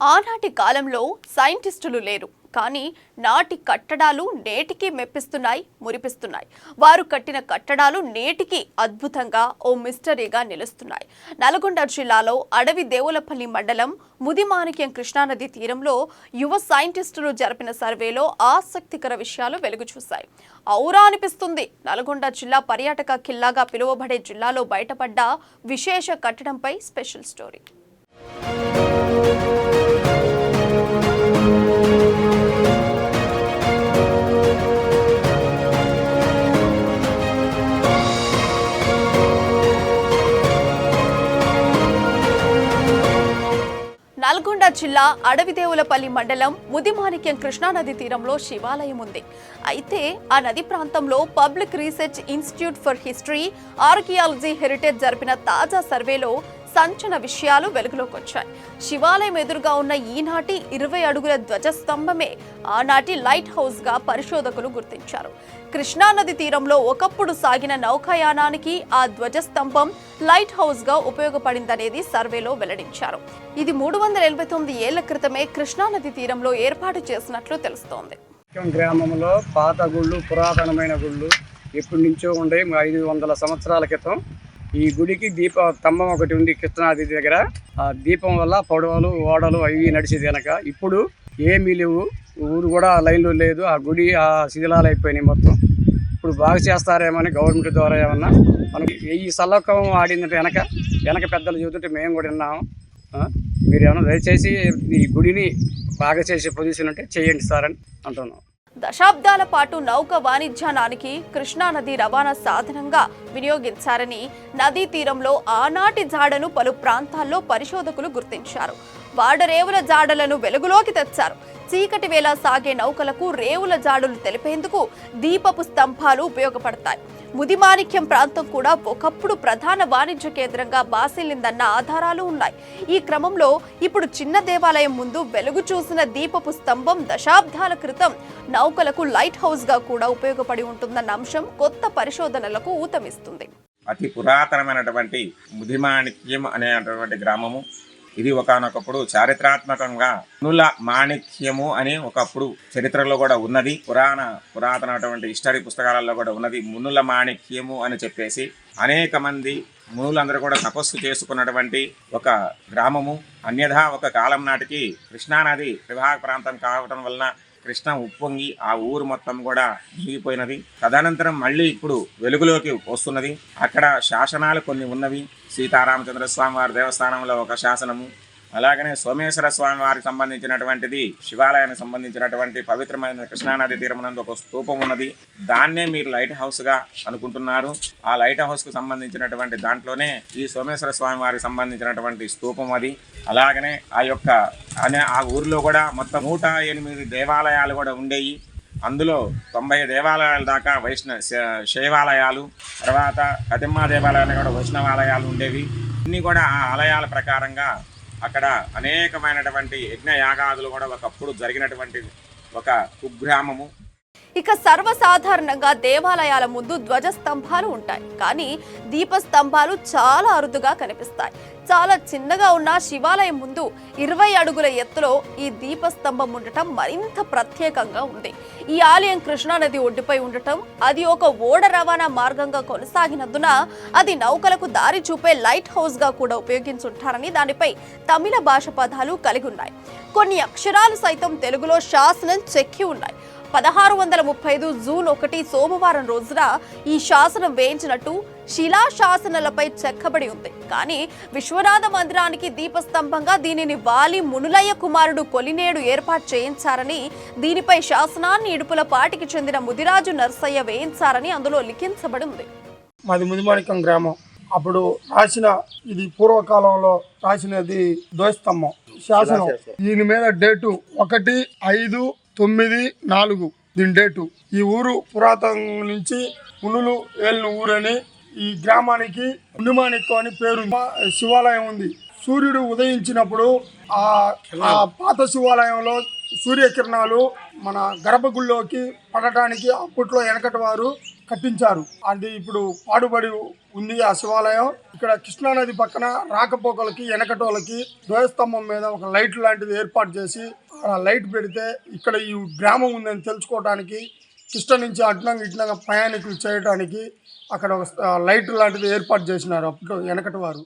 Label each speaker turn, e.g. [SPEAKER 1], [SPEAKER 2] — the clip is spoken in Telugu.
[SPEAKER 1] ఆనాటి కాలంలో సైంటిస్టులు లేరు, కానీ నాటి కట్టడాలు నేటికి మెప్పిస్తున్నాయి, మురిపిస్తున్నాయి. వారు కట్టిన కట్టడాలు నేటికి అద్భుతంగా ఓ మిస్టరీగా నిలుస్తున్నాయి. నల్గొండ జిల్లాలో అడవి దేవులపల్లి మండలం ముదిమాణిక్యం కృష్ణానది తీరంలో యువ సైంటిస్టులు జరిపిన సర్వేలో ఆసక్తికర విషయాలు వెలుగు చూశాయి. ఔరా అనిపిస్తుంది. నల్గొండ జిల్లా పర్యాటక కిల్లాగా పిలువబడే జిల్లాలో బయటపడ్డ విశేష కట్టడంపై స్పెషల్ స్టోరీ. నల్గొండ జిల్లా అడవిదేవులపల్లి మండలం ముదిమాణిక్యం కృష్ణానది తీరంలో శివాలయం ఉంది. అయితే ఆ నది ప్రాంతంలో public research institute for history, archaeology heritage జరిపిన తాజా సర్వేలో సంచలన విషయాలు వెలుగులోకి వచ్చాయి. శివాలయం ఎదురుగా ఉన్న ఈనాటి 20 అడుగుల ధ్వజస్తంభమే ఆనాటి లైట్ హౌస్ గా పరిశోధకులు గుర్తించారు. కృష్ణానది తీరంలో ఒకప్పుడు సాగిన నౌకాయానానికి ఆ ధ్వజస్తంభం లైట్ హౌస్ గా ఉపయోగపడిందనేది సర్వేలో వెల్లడించారు. ఇది 389 ఏళ్ల క్రితమే కృష్ణానది తీరంలో ఏర్పాటు చేసినట్లు తెలుస్తోంది.
[SPEAKER 2] గ్రామంలో పాత గుళ్ళు, పురాతనమైన గుళ్ళు ఎప్పటి నుంచో ఉండే 500 సంవత్సరాల క్రితం ఈ గుడికి స్తంభం ఒకటి ఉంది కృష్ణానది దగ్గర. ఆ దీపం వల్ల పడవలు, ఓడలు అవి నడిచేది కనుక ఇప్పుడు ఏమీ లేవు. ఊరు కూడా లైన్లో లేదు. ఆ గుడి ఆ శిథిలాలు అయిపోయినాయి మొత్తం. ఇప్పుడు బాగా చేస్తారేమని గవర్నమెంట్ ద్వారా ఏమన్నా మనకి ఈ సల్లకం ఆడిందంటే వెనక పెద్దలు చెబుతుంటే మేము కూడా విన్నాము. మీరు ఏమన్నా దయచేసి ఈ గుడిని బాగా చేసే పొజిషన్ ఉంటే చేయండి సార్ అని అంటున్నాం.
[SPEAKER 1] దశాబ్దాల పాటు నౌక వాణిజ్యానికి కృష్ణానది రవాణా సాధనంగా వినియోగించారని నదీ తీరంలో ఆనాటి జాడను పలు ప్రాంతాల్లో పరిశోధకులు గుర్తించారు. వాడరేవుల జాడలను వెలుగులోకి తెచ్చారు. చీకటి వేళ సాగే నౌకలకు రేవుల జాడులు తెలిపేందుకు దీపపు స్తంభాలు ఉపయోగపడతాయి. ముదిమాణిక్యం ప్రాంతం కూడా ఒకప్పుడు ప్రధాన వాణిజ్య కేంద్రంగా బాసిల్లిందన్న ఆధారాలు ఉన్నాయి. ఈ క్రమంలో ఇప్పుడు చిన్న దేవాలయం ముందు వెలుగు చూసిన దీపపు స్తంభం దశాబ్దాల క్రితం నౌకలకు లైట్ హౌస్ గా కూడా ఉపయోగపడి ఉంటుందన్న అంశం కొత్త పరిశోధనలకు ఊతమిస్తుంది.
[SPEAKER 3] అతి పురాతనమైనటువంటి ముదిమాణిక్యం అనేటువంటి గ్రామము ఇది ఒకానొకప్పుడు చారిత్రాత్మకంగా మునుల మాణిక్యము అని ఒకప్పుడు చరిత్రలో కూడా ఉన్నది. పురాతనటువంటి హిస్టరీ పుస్తకాలలో కూడా ఉన్నది. మునుల మాణిక్యము అని చెప్పేసి అనేక మంది మునులందరూ కూడా తపస్సు చేసుకున్నటువంటి ఒక గ్రామము. అన్యథా ఒక కాలం నాటికి కృష్ణానది విభాగ ప్రాంతం కావటం వలన కృష్ణ ఉప్పొంగి ఆ ఊరు మొత్తం కూడా మునిగిపోయినది. తదనంతరం మళ్ళీ ఇప్పుడు వెలుగులోకి వస్తున్నది. అక్కడ శాసనాలు కొన్ని ఉన్నవి. సీతారామచంద్ర స్వామి వారి దేవస్థానంలో ఒక శాసనము, అలాగనే సోమేశ్వర స్వామి వారికి సంబంధించినటువంటిది, శివాలయానికి సంబంధించినటువంటి పవిత్రమైన కృష్ణానది తీరమునందు ఒక స్తూపం ఉన్నది. దాన్నే మీరు లైట్ హౌస్ గా అనుకుంటున్నారు. ఆ లైట్ హౌస్ కు సంబంధించినటువంటి దాంట్లోనే ఈ సోమేశ్వర స్వామి వారికి సంబంధించినటువంటి స్తూపం అది. అలాగనే ఆ ఊరిలో కూడా మొత్తం 108 దేవాలయాలు కూడా ఉండేవి. అందులో 90 దేవాలయాల దాకా శైవాలయాలు, తర్వాత కతిమ్మ దేవాలయాలు కూడా వైష్ణవాలయాలు ఉండేవి. ఇన్ని కూడా ఆ ఆలయాల ప్రకారంగా అక్కడ అనేకమైనటువంటి యజ్ఞ యాగాదులు కూడా ఒకప్పుడు జరిగినటువంటి ఒక కుగ్రామము.
[SPEAKER 1] ఇక సర్వసాధారణంగా దేవాలయాల ముందు ధ్వజస్తంభాలు ఉంటాయి, కానీ దీపస్తంభాలు చాలా అరుదుగా కనిపిస్తాయి. చాలా చిన్నగా ఉన్న శివాలయం ముందు 20 అడుగుల ఎత్తులో ఈ దీపస్తంభం ఉండటం మరింత ప్రత్యేకంగా ఉంది. ఈ ఆలయం కృష్ణానది ఒడ్డుపై ఉండటం, అది ఒక ఓడ రవాణా మార్గంగా కొనసాగినందున అది నౌకలకు దారి చూపే లైట్ హౌస్ గా కూడా ఉపయోగించుంటారని దానిపై తమిళ భాష పదాలు కలిగి ఉన్నాయి. కొన్ని అక్షరాలు సైతం తెలుగులో శాసనం చెక్కి ఉన్నాయి. 1635 జూన్ 1 సోమవారం రోజున ఈ శాసనం వేయించినట్టు శిలా శాసనాలపై చెక్కబడి ఉంది. కానీ విశ్వనాథ మందిరానికి దీపస్తంభంగా దీనిని వాలి మునులయ్య కుమారుడు కొలినేడు ఏర్పాటు చేయించారని, దీనిపై శాసనాన్ని ఇడుపులపాటికి చెందిన ముదిరాజు నర్సయ్య వేయించారని అందులో లిఖించబడి ఉంది.
[SPEAKER 4] మాది ముదిమాణిక్యం గ్రామం. అప్పుడు రాసిన, ఇది పూర్వకాలంలో రాసినది ధ్వజస్తంభం శాసనం. దీని మీద డేటు 1/5/9/4 దీని డేటు. ఈ ఊరు పురాతనం నుంచి మునులు ఏలిన ఊరని, ఈ గ్రామానికి మునిమాణిక్యం అని పేరు. శివాలయం ఉంది. సూర్యుడు ఉదయించినప్పుడు ఆ పాత శివాలయంలో సూర్యకిరణాలు మన గర్భగుడిలోకి పడటానికి అప్పట్లో వెనకటి వారు కట్టించారు. అది ఇప్పుడు పాడుబడి ఉంది ఆ శివాలయం. ఇక్కడ కృష్ణానది పక్కన రాకపోకలకి వెనకటోళ్ళకి ధ్వజస్తంభం మీద ఒక లైట్ లాంటిది ఏర్పాటు చేసి ఆ లైట్ పెడితే ఇక్కడ ఈ గ్రామం ఉందని తెలుసుకోవడానికి కృష్ణ నుంచి అడ్డంగా ఇట్లంగా ప్రయాణికులు చేయడానికి అక్కడ ఒక లైట్ లాంటిది ఏర్పాటు చేసినారు అప్పుడు వెనకటి వారు.